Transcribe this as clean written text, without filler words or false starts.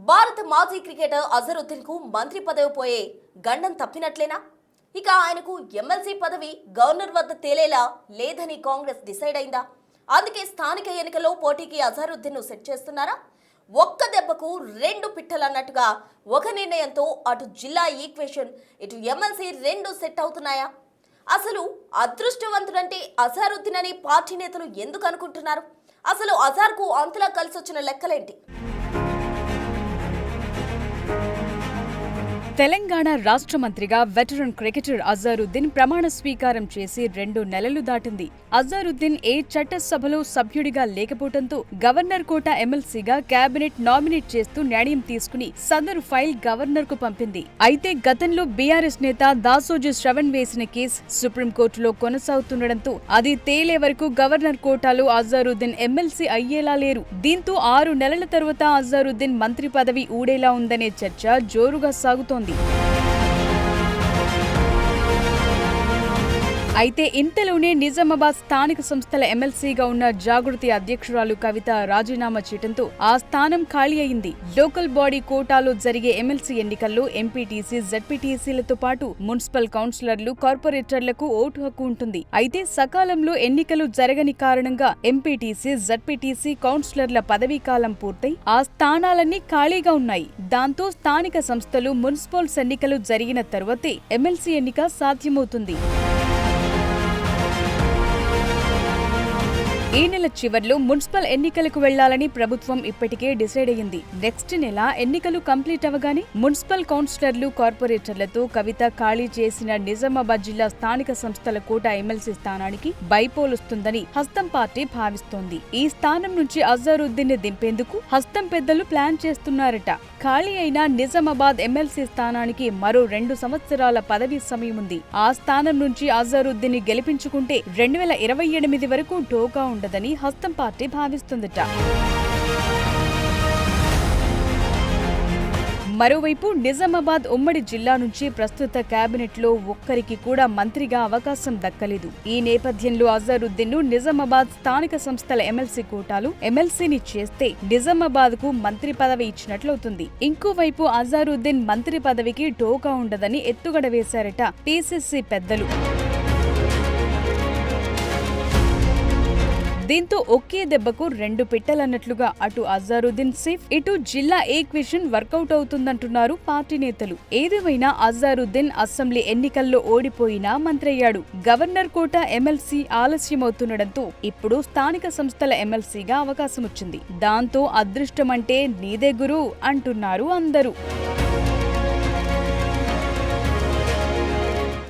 భారత మాజీ క్రికెటర్ అజరుద్దీన్ కు మంత్రి పదవి పోయే గండం తప్పినట్లేనా? ఇక ఆయనకు ఎమ్మెల్సీ పదవి గవర్నర్ వద్ద తేలేలా లేదని కాంగ్రెస్ డిసైడ్ అయిందా? అందుకే స్థానిక ఎన్నికల్లో పోటీకి అజరుద్దీన్ ను సెట్ చేస్తున్నారా? ఒక్క దెబ్బకు రెండు పిట్టలన్నట్టుగా ఒక నిర్ణయంతో అటు జిల్లా ఈక్వేషన్ ఇటు ఎమ్మెల్సీ రెండు సెట్ అవుతున్నాయా? అసలు అదృష్టవంతుడంటే అజరుద్దీన్ అని పార్టీ నేతలు ఎందుకు అనుకుంటున్నారు? అసలు అజార్ కు అంతలా కలిసొచ్చిన లెక్కలేంటి? తెలంగాణ రాష్ట్ర మంత్రిగా వెటరన్ క్రికెటర్ అజరుద్దీన్ ప్రమాణ స్వీకారం చేసి 2 నెలలు దాటింది. అజరుద్దీన్ ఏ చట్టసభలో సభ్యుడిగా లేకపోవడంతో గవర్నర్ కోట ఎమ్మెల్సీగా కేబినెట్ నామినేట్ చేస్తూ నిర్ణయం తీసుకుని సదరు ఫైల్ గవర్నర్ కు పంపింది. అయితే గతంలో బీఆర్ఎస్ నేత దాసోజు శ్రవణ్ వేసిన కేసు సుప్రీంకోర్టులో కొనసాగుతుండటంతో అది తేలే వరకు గవర్నర్ కోటాలో అజరుద్దీన్ ఎమ్మెల్సీ అయ్యేలా లేరు. దీంతో 6 నెలల తరువాత అజరుద్దీన్ మంత్రి పదవి ఊడేలా ఉందనే చర్చ జోరుగా సాగుతోంది. అయితే ఇంతలోనే నిజామాబాద్ స్థానిక సంస్థల ఎమ్మెల్సీగా ఉన్న జాగృతి అధ్యక్షురాలు కవిత రాజీనామా చేయడంతో ఆ స్థానం ఖాళీ అయింది. లోకల్ బాడీ కోటాలో జరిగే ఎమ్మెల్సీ ఎన్నికల్లో ఎంపీటీసీ, జడ్పీటీసీలతో పాటు మున్సిపల్ కౌన్సిలర్లు, కార్పొరేటర్లకు ఓటు హక్కు ఉంటుంది. అయితే సకాలంలో ఎన్నికలు జరగని కారణంగా ఎంపీటీసీ, జడ్పీటీసీ కౌన్సిలర్ల పదవీ కాలం పూర్తయి ఆ స్థానాలన్నీ ఖాళీగా ఉన్నాయి. దాంతో స్థానిక సంస్థలు, మున్సిపల్స్ ఎన్నికలు జరిగిన తరువాతే ఎమ్మెల్సీ ఎన్నిక సాధ్యమవుతుంది. ఈ నెల చివర్లో మున్సిపల్ ఎన్నికలకు వెళ్లాలని ప్రభుత్వం ఇప్పటికే డిసైడ్ అయ్యింది. నెక్స్ట్ నెల ఎన్నికలు కంప్లీట్ అవగానే మున్సిపల్ కౌన్సిలర్లు, కార్పొరేటర్లతో కవిత ఖాళీ చేసిన నిజామాబాద్ జిల్లా స్థానిక సంస్థల కోట ఎమ్మెల్సీ స్థానానికి బైపోల్ వస్తుందని హస్తం పార్టీ భావిస్తోంది. ఈ స్థానం నుంచి అజరుద్దీన్ ని దింపేందుకు హస్తం పెద్దలు ప్లాన్ చేస్తున్నారట. ఖాళీ అయిన నిజామాబాద్ ఎమ్మెల్సీ స్థానానికి మరో 2 సంవత్సరాల పదవీ సమయం ఉంది. ఆ స్థానం నుంచి అజరుద్దీన్ ని గెలిపించుకుంటే 2028 వరకు ఢోకా ఉండదని హస్తం పార్టీ భావిస్తుందట. మరోవైపు నిజామాబాద్ ఉమ్మడి జిల్లా నుంచి ప్రస్తుత కేబినెట్ లో ఒక్కరికి కూడా మంత్రిగా అవకాశం దక్కలేదు. ఈ నేపథ్యంలో అజరుద్దీన్ ను నిజామాబాద్ స్థానిక సంస్థల ఎమ్మెల్సీ కోటాలో ఎమ్మెల్సీని చేస్తే నిజామాబాద్ కు మంత్రి పదవి ఇచ్చినట్లవుతుంది. ఇంకోవైపు అజరుద్దీన్ మంత్రి పదవికి ఢోకా ఉండదని ఎత్తుగడ వేశారట పీసీసీ పెద్దలు. దీంతో ఒకే దెబ్బకు 2 పిట్టలన్నట్లుగా అటు అజరుద్దీన్ సేఫ్, ఇటు జిల్లా ఈక్వేషన్ వర్కౌట్ అవుతుందంటున్నారు పార్టీ నేతలు. ఏదేమైనా అజరుద్దీన్ అసెంబ్లీ ఎన్నికల్లో ఓడిపోయినా మంత్రయ్యాడు. గవర్నర్ కోట ఎమ్మెల్సీ ఆలస్యమవుతుండటంతో ఇప్పుడు స్థానిక సంస్థల ఎమ్మెల్సీగా అవకాశం వచ్చింది. దాంతో అదృష్టమంటే నీదే గురు అంటున్నారు అందరూ.